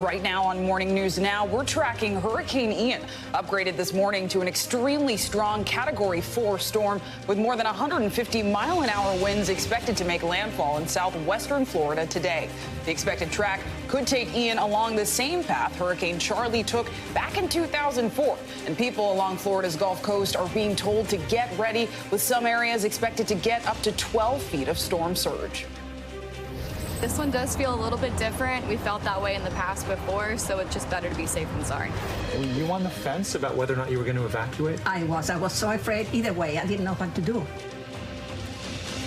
Right now on Morning News Now, we're tracking Hurricane Ian, upgraded this morning to an extremely strong Category 4 storm with more than 150-mile-an-hour winds expected to make landfall in southwestern Florida today. The expected track could take Ian along the same path Hurricane Charlie took back in 2004. And people along Florida's Gulf Coast are being told to get ready, with some areas expected to get up to 12 feet of storm surge. This one does feel a little bit different. We felt that way in the past before, so it's just better to be safe than sorry. Were you on the fence about whether or not you were going to evacuate? I was so afraid either way. I didn't know what to do.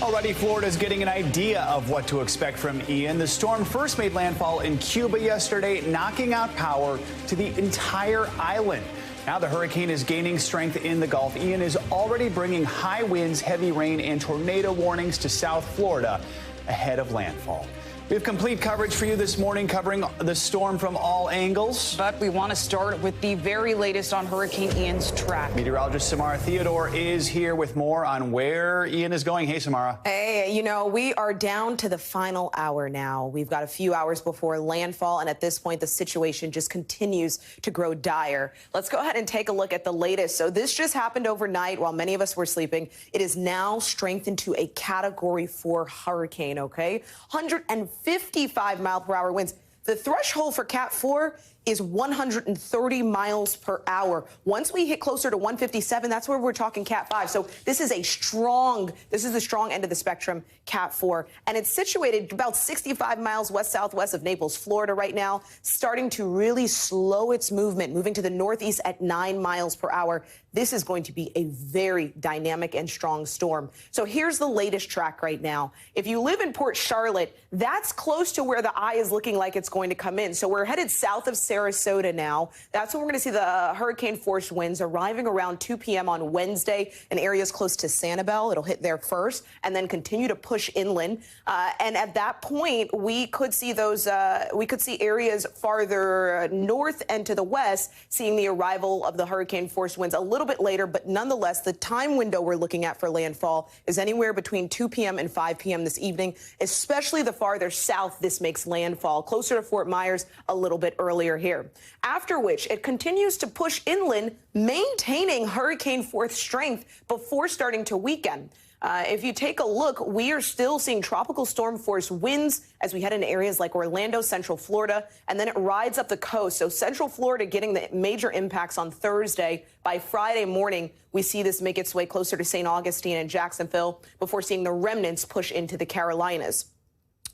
Already, Florida's getting an idea of what to expect from Ian. The storm first made landfall in Cuba yesterday, knocking out power to the entire island. Now the hurricane is gaining strength in the Gulf. Ian is already bringing high winds, heavy rain, and tornado warnings to South Florida ahead of landfall. We have complete coverage for you this morning, covering the storm from all angles. But we want to start with the very latest on Hurricane Ian's track. Meteorologist Samara Theodore is here with more on where Ian is going. Hey, Samara. Hey, you know, we are down to the final hour now. We've got a few hours before landfall, and at this point, the situation just continues to grow dire. Let's go ahead and take a look at the latest. So this just happened overnight while many of us were sleeping. It is now strengthened to a Category 4 hurricane, okay? 155-mile-per-hour winds. The threshold for Cat 4 is 130 miles per hour. Once we hit closer to 157, that's where we're talking Cat 5. So this is the strong end of the spectrum, Cat 4. And it's situated about 65 miles west-southwest of Naples, Florida right now, starting to really slow its movement, moving to the northeast at 9 miles per hour. This is going to be a very dynamic and strong storm. So here's the latest track right now. If you live in Port Charlotte, that's close to where the eye is looking like it's going to come in. So we're headed south of Sarasota now. That's when we're going to see the hurricane-force winds arriving around 2 p.m. on Wednesday in areas close to Sanibel. It'll hit there first and then continue to push inland. And at that point, we could see areas farther north and to the west seeing the arrival of the hurricane-force winds a little bit later. But nonetheless, the time window we're looking at for landfall is anywhere between 2 p.m. and 5 p.m. this evening, especially the farther south this makes landfall, closer to Fort Myers a little bit earlier here. After which it continues to push inland, maintaining hurricane-force strength before starting to weaken. If you take a look, we are still seeing tropical storm force winds as we head into areas like Orlando, Central Florida, and then it rides up the coast. So Central Florida getting the major impacts on Thursday. By Friday morning, we see this make its way closer to St. Augustine and Jacksonville before seeing the remnants push into the Carolinas.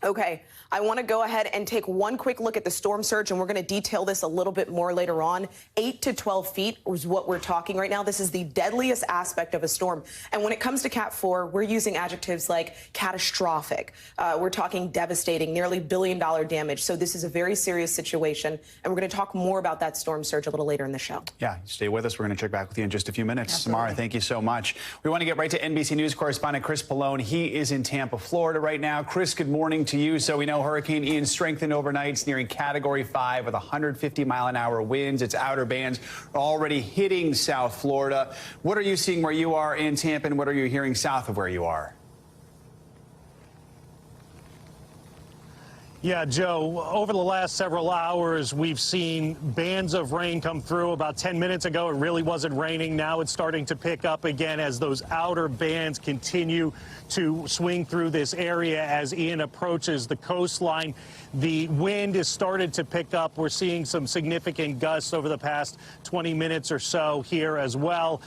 Okay, I want to go ahead and take one quick look at the storm surge, and we're going to detail this a little bit more later on. 8 to 12 feet is what we're talking right now. This is the deadliest aspect of a storm. And when it comes to Cat 4, we're using adjectives like catastrophic. We're talking devastating, nearly billion-dollar damage. So this is a very serious situation, and we're going to talk more about that storm surge a little later in the show. Yeah, stay with us. We're going to check back with you in just a few minutes. Absolutely. Samara, thank you so much. We want to get right to NBC News correspondent Chris Pallone. He is in Tampa, Florida right now. Chris, good morning to you. So we know Hurricane Ian strengthened overnight. It's nearing Category 5 with 150-mile-an-hour winds. Its outer bands are already hitting South Florida. What are you seeing where you are in Tampa, and what are you hearing south of where you are? Yeah, Joe, over the last several hours, we've seen bands of rain come through. About 10 minutes ago, it really wasn't raining. Now it's starting to pick up again as those outer bands continue to swing through this area as Ian approaches the coastline. The wind has started to pick up. We're seeing some significant gusts over the past 20 minutes or so here as well.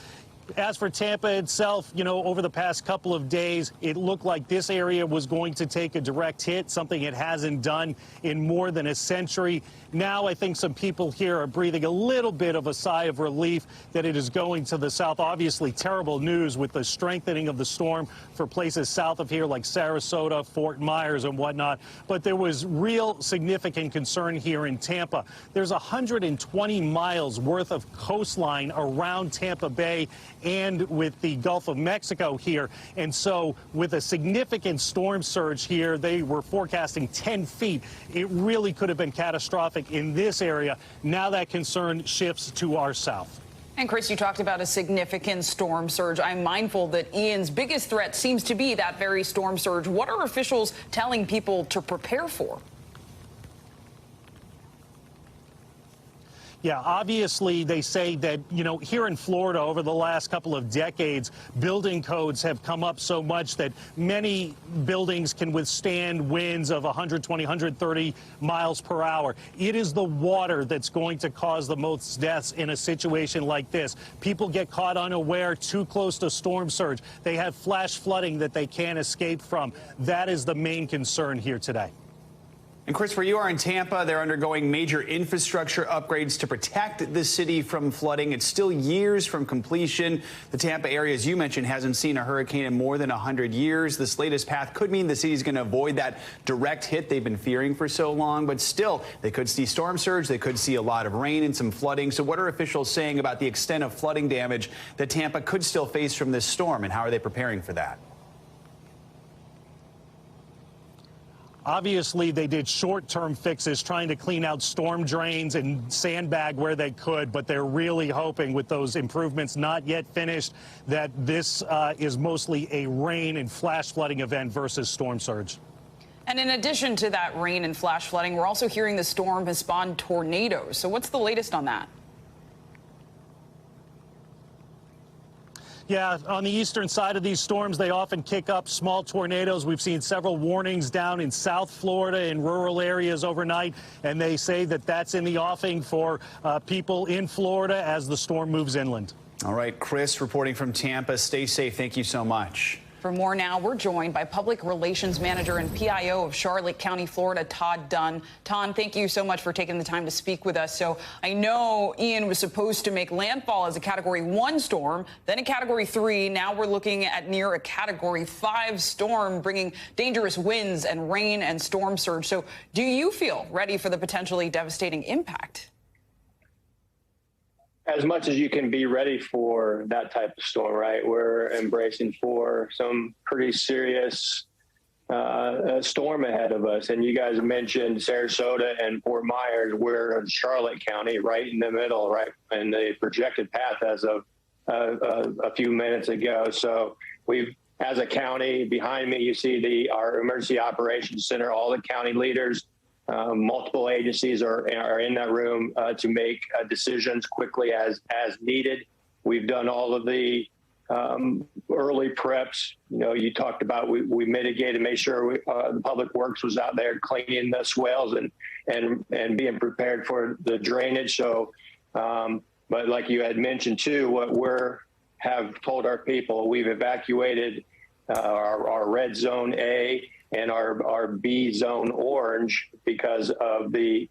As for Tampa itself, you know, over the past couple of days, it looked like this area was going to take a direct hit, something it hasn't done in more than a century. Now I think some people here are breathing a little bit of a sigh of relief that it is going to the south. Obviously, terrible news with the strengthening of the storm for places south of here like Sarasota, Fort Myers and whatnot. But there was real significant concern here in Tampa. There's 120 miles worth of coastline around Tampa Bay and with the Gulf of Mexico here. And so with a significant storm surge here, they were forecasting 10 feet. It really could have been catastrophic in this area. Now that concern shifts to our south. And Chris, you talked about a significant storm surge. I'm mindful that Ian's biggest threat seems to be that very storm surge. What are officials telling people to prepare for? Yeah, obviously they say that, here in Florida over the last couple of decades, building codes have come up so much that many buildings can withstand winds of 120, 130 miles per hour. It is the water that's going to cause the most deaths in a situation like this. People get caught unaware, too close to storm surge. They have flash flooding that they can't escape from. That is the main concern here today. And Chris, where you are in Tampa, they're undergoing major infrastructure upgrades to protect the city from flooding. It's still years from completion. The Tampa area, as you mentioned, hasn't seen a hurricane in more than 100 years. This latest path could mean the city's going to avoid that direct hit they've been fearing for so long. But still, they could see storm surge. They could see a lot of rain and some flooding. So what are officials saying about the extent of flooding damage that Tampa could still face from this storm? And how are they preparing for that? Obviously, they did short-term fixes, trying to clean out storm drains and sandbag where they could, but they're really hoping with those improvements not yet finished that this is mostly a rain and flash flooding event versus storm surge. And in addition to that rain and flash flooding, we're also hearing the storm has spawned tornadoes. So what's the latest on that? Yeah, on the eastern side of these storms, they often kick up small tornadoes. We've seen several warnings down in South Florida in rural areas overnight, and they say that that's in the offing for people in Florida as the storm moves inland. All right, Chris reporting from Tampa. Stay safe. Thank you so much. For more now, we're joined by Public Relations Manager and PIO of Charlotte County, Florida, Todd Dunn. Todd, thank you so much for taking the time to speak with us. So I know Ian was supposed to make landfall as a Category 1 storm, then a Category 3. Now we're looking at near a Category 5 storm, bringing dangerous winds and rain and storm surge. So do you feel ready for the potentially devastating impact? As much as you can be ready for that type of storm, right? We're embracing for some pretty serious storm ahead of us. And you guys mentioned Sarasota and Fort Myers. We're in Charlotte County, right in the middle, right? And the projected path as of a few minutes ago. So we've, as a county, behind me, you see our Emergency Operations Center, all the county leaders. Multiple agencies are in that room to make decisions quickly as needed. We've done all of the early preps. You talked about we mitigated, made sure the public works was out there cleaning the swales and being prepared for the drainage. So, but like you had mentioned too, what have told our people, we've evacuated our red zone A and our B zone orange because of the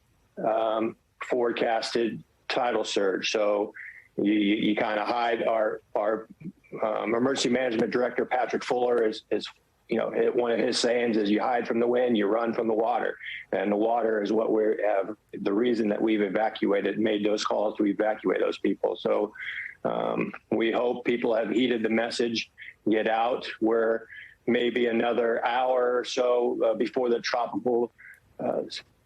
forecasted tidal surge. So you kind of hide. Our emergency management director, Patrick Fuller, is one of his sayings is you hide from the wind, you run from the water. And the water is what we have, the reason that we've made those calls to evacuate those people. So we hope people have heeded the message, get out. We're maybe another hour or so before the tropical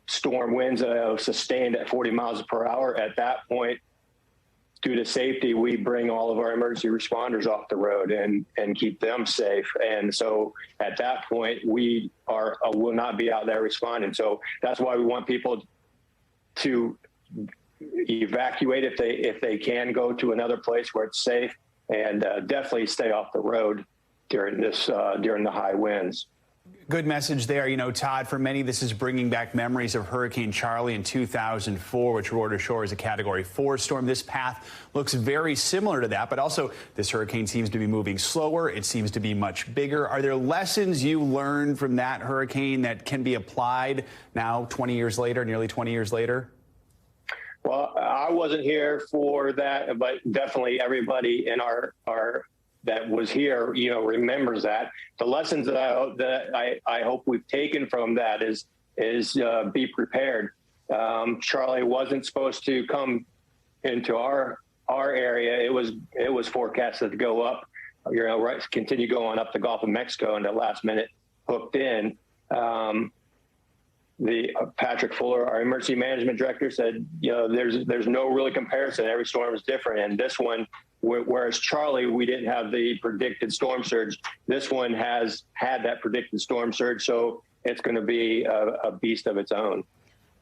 storm winds sustained at 40 miles per hour. At that point, due to safety, we bring all of our emergency responders off the road and keep them safe. And so at that point, we will not be out there responding. So that's why we want people to evacuate if they can go to another place where it's safe, and definitely stay off the road during the high winds. Good message there. Todd, for many, this is bringing back memories of Hurricane Charlie in 2004, which roared ashore as a Category 4 storm. This path looks very similar to that, but also this hurricane seems to be moving slower. It seems to be much bigger. Are there lessons you learned from that hurricane that can be applied now, 20 years later, nearly 20 years later? Well, I wasn't here for that, but definitely everybody in our that was here, remembers that. The lessons that I hope we've taken from that is be prepared. Charlie wasn't supposed to come into our area. It was forecasted to go up, continue going up the Gulf of Mexico, and at last minute hooked in. Patrick Fuller, our emergency management director, said, there's no really comparison. Every storm is different, and this one, whereas Charlie, we didn't have the predicted storm surge. This one has had that predicted storm surge, so it's going to be a beast of its own.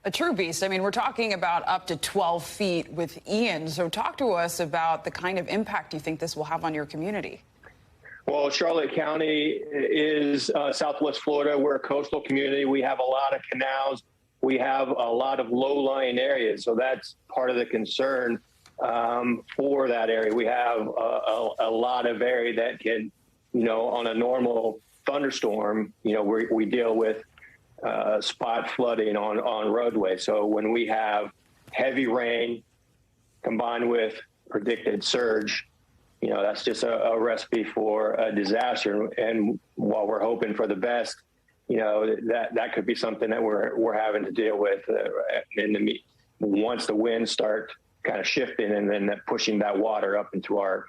A true beast. I mean, we're talking about up to 12 feet with Ian. So talk to us about the kind of impact you think this will have on your community. Well, Charlotte County is Southwest Florida. We're a coastal community. We have a lot of canals. We have a lot of low-lying areas. So that's part of the concern for that area. We have a lot of area that can, on a normal thunderstorm, we deal with spot flooding on roadways. So when we have heavy rain combined with predicted surge, that's just a recipe for a disaster. And while we're hoping for the best, that could be something that we're having to deal with once the winds start kind of shifting and then pushing that water up into our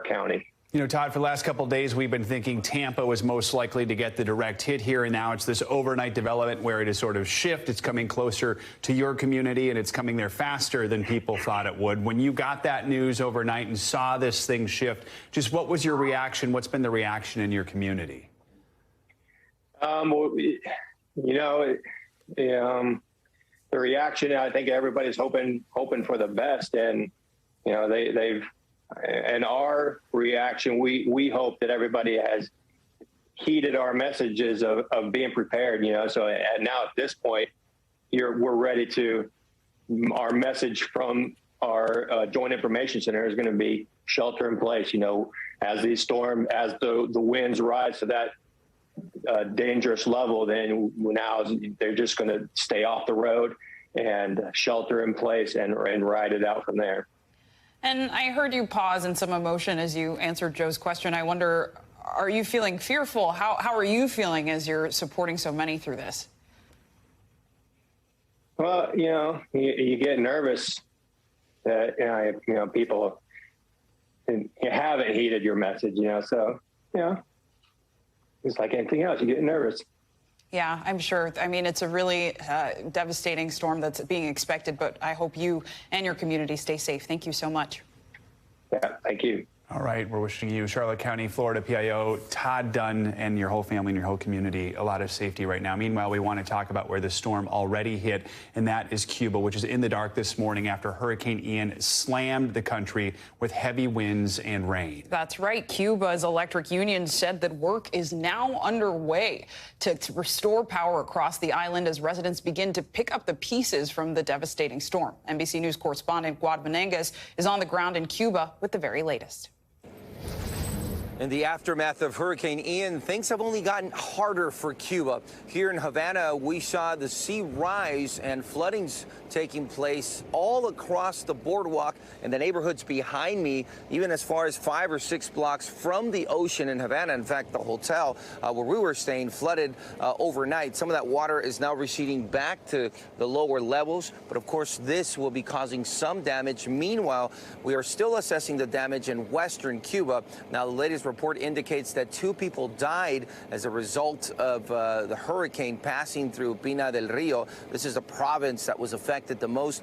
county. Todd, for the last couple of days, we've been thinking Tampa was most likely to get the direct hit here, and now it's this overnight development where it is sort of shift. It's coming closer to your community, and it's coming there faster than people thought it would. When you got that news overnight and saw this thing shift, just what was your reaction? What's been the reaction in your community? The reaction, I think everybody's hoping for the best, and and our reaction, we hope that everybody has heeded our messages of being prepared. So now at this point, we're ready to. Our message from our Joint Information Center is going to be shelter in place. As the winds rise to that dangerous level, then now they're just going to stay off the road and shelter in place and ride it out from there. And I heard you pause in some emotion as you answered Joe's question. I wonder, are you feeling fearful? How are you feeling as you're supporting so many through this? Well, you get nervous that, people you haven't heeded your message, so, it's like anything else. You get nervous. Yeah, I'm sure. I mean, it's a really devastating storm that's being expected, but I hope you and your community stay safe. Thank you so much. Yeah, thank you. All right, we're wishing you, Charlotte County, Florida PIO, Todd Dunn, and your whole family and your whole community a lot of safety right now. Meanwhile, we want to talk about where the storm already hit, and that is Cuba, which is in the dark this morning after Hurricane Ian slammed the country with heavy winds and rain. That's right. Cuba's electric union said that work is now underway to restore power across the island as residents begin to pick up the pieces from the devastating storm. NBC News correspondent Guad Menendez is on the ground in Cuba with the very latest. In the aftermath of Hurricane Ian, things have only gotten harder for Cuba. Here in Havana, we saw the sea rise and floodings taking place all across the boardwalk and the neighborhoods behind me, even as far as 5 or 6 blocks from the ocean in Havana. In fact, the hotel where we were staying flooded overnight. Some of that water is now receding back to the lower levels, but of course this will be causing some damage. Meanwhile, we are still assessing the damage in western Cuba. Now, the latest report indicates that 2 people died as a result of the hurricane passing through Pinar del Rio. This is a province that was affected the most.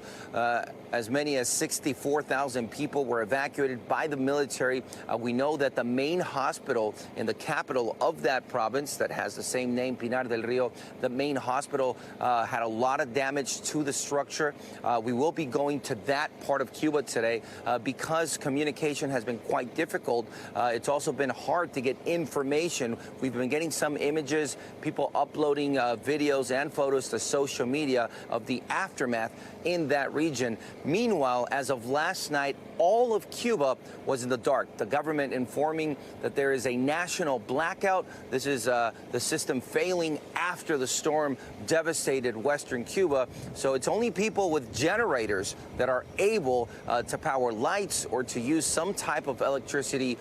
As many as 64,000 people were evacuated by the military. We know that the main hospital in the capital of that province that has the same name, Pinar del Rio, the main hospital had a lot of damage to the structure. We will be going to that part of Cuba today because communication has been quite difficult. It's also been hard to get information. We've been getting some images, people uploading videos and photos to social media of the aftermath in that region. Meanwhile, as of last night, all of Cuba was in the dark. The government informing that there is a national blackout. This is the system failing after the storm devastated western Cuba. So it's only people with generators that are able to power lights or to use some type of electricity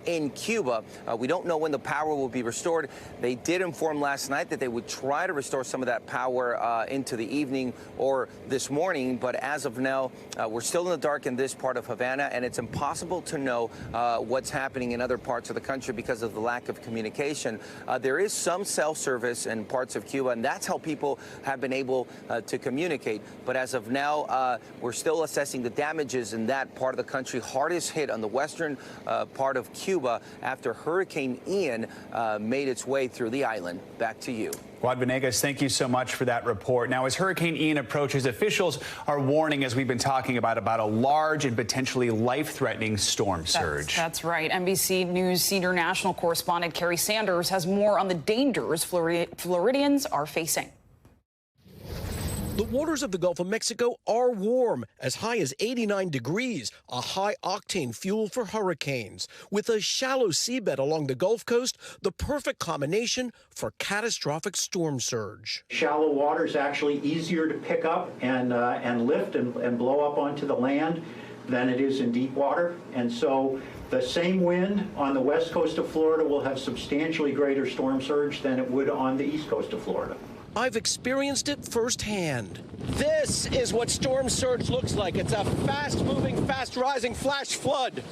in Cuba. We don't know when the power will be restored. They did inform last night that they would try to restore some of that power into the evening or this morning. But as of now, we're still in the dark in this part of Havana, and it's impossible to know what's happening in other parts of the country because of the lack of communication. There is some cell service in parts of Cuba, and that's how people have been able to communicate. But as of now, we're still assessing the damages in that part of the country, hardest hit on the western part of Cuba after Hurricane Ian made its way through the island. Back to you. Juan Venegas, thank you so much for that report. Now, as Hurricane Ian approaches, officials are warning, as we've been talking about a large and potentially life-threatening storm surge. That's right. NBC News senior national correspondent Kerry Sanders has more on the dangers Floridians are facing. The waters of the Gulf of Mexico are warm, as high as 89 degrees, a high-octane fuel for hurricanes. With a shallow seabed along the Gulf Coast, the perfect combination for catastrophic storm surge. Shallow water is actually easier to pick up and lift and blow up onto the land than it is in deep water. And so the same wind on the west coast of Florida will have substantially greater storm surge than it would on the east coast of Florida. I've experienced it firsthand. This is what storm surge looks like. It's a fast-moving, fast-rising flash flood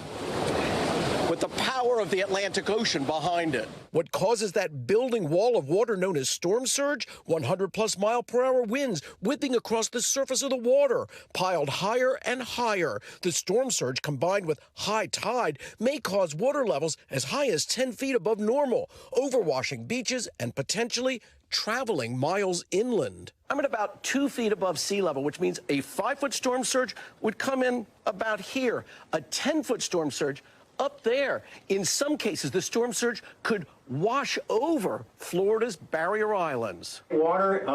with the power of the Atlantic Ocean behind it. What causes that building wall of water known as storm surge? 100-plus mile-per-hour winds whipping across the surface of the water, piled higher and higher. The storm surge, combined with high tide, may cause water levels as high as 10 feet above normal, overwashing beaches and potentially traveling miles inland. I'm at about 2 feet above sea level, which means a 5-foot storm surge would come in about here. A 10-foot storm surge up there. In some cases, the storm surge could wash over Florida's barrier islands. Water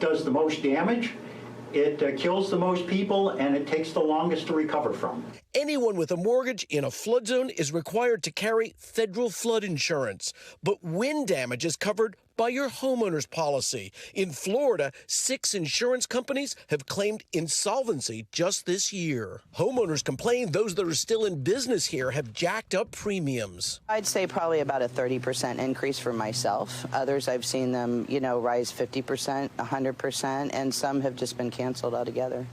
does the most damage. It kills the most people, and it takes the longest to recover from. Anyone with a mortgage in a flood zone is required to carry federal flood insurance, but wind damage is covered by your homeowner's policy. In Florida, 6 insurance companies have claimed insolvency just this year. Homeowners complain those that are still in business here have jacked up premiums. I'd say probably about a 30% increase for myself. Others, I've seen them, rise 50%, 100%, and some have just been canceled altogether.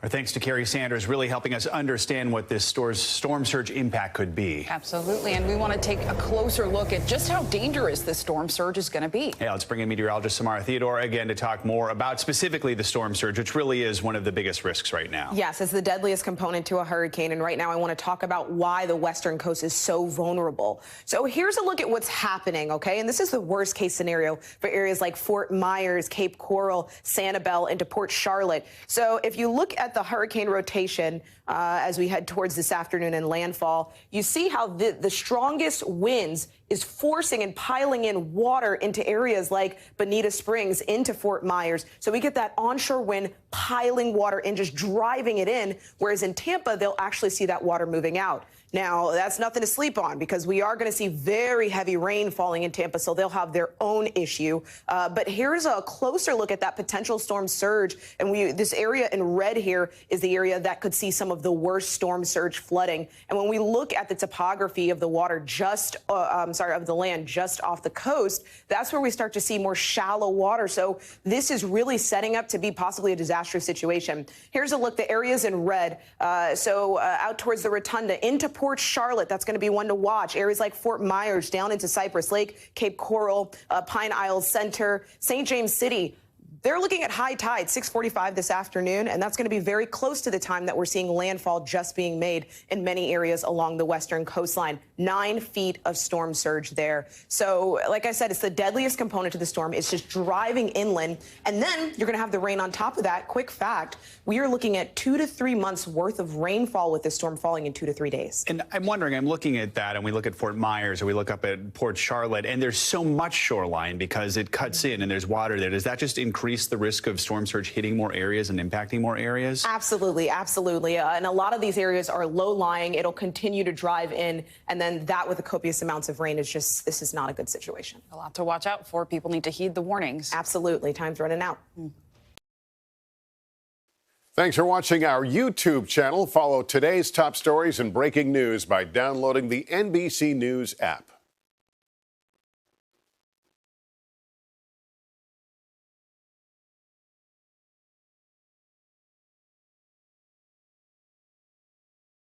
Our thanks to Kerry Sanders, really helping us understand what this storm surge impact could be. Absolutely, and we want to take a closer look at just how dangerous this storm surge is going to be. Yeah, let's bring in meteorologist Samara Theodore again to talk more about specifically the storm surge, which really is one of the biggest risks right now. Yes, it's the deadliest component to a hurricane, and right now I want to talk about why the western coast is so vulnerable. So here's a look at what's happening, okay? And this is the worst case scenario for areas like Fort Myers, Cape Coral, Sanibel, into Port Charlotte. So if you look at the hurricane rotation as we head towards this afternoon and landfall, you see how the strongest winds is forcing and piling in water into areas like Bonita Springs, into Fort Myers. So we get that onshore wind piling water in, just driving it in, whereas in Tampa, they'll actually see that water moving out. Now, that's nothing to sleep on, because we are going to see very heavy rain falling in Tampa, so they'll have their own issue. But here's a closer look at that potential storm surge. And this area in red here is the area that could see some of the worst storm surge flooding. And when we look at the topography of the water of the land just off the coast, that's where we start to see more shallow water. So this is really setting up to be possibly a disastrous situation. Here's a look, the areas in red. Out towards the Rotunda, into Port Charlotte, that's going to be one to watch. Areas like Fort Myers, down into Cypress Lake, Cape Coral, Pine Isles Center, St. James City. They're looking at high tide, 6:45 this afternoon, and that's going to be very close to the time that we're seeing landfall just being made in many areas along the western coastline. 9 feet of storm surge there. So, like I said, it's the deadliest component to the storm. It's just driving inland, and then you're going to have the rain on top of that. Quick fact, we are looking at 2 to 3 months worth of rainfall with this storm falling in 2 to 3 days. And I'm wondering, I'm looking at that, and we look at Fort Myers, or we look up at Port Charlotte, and there's so much shoreline because it cuts in and there's water there. Does that just increase the risk of storm surge hitting more areas and impacting more areas? Absolutely, absolutely. And a lot of these areas are low-lying. It'll continue to drive in, and then that with the copious amounts of rain is just, this is not a good situation. A lot to watch out for. People need to heed the warnings. Absolutely. Time's running out. Thanks for watching our YouTube channel. Follow today's top stories and breaking news by downloading the NBC News app.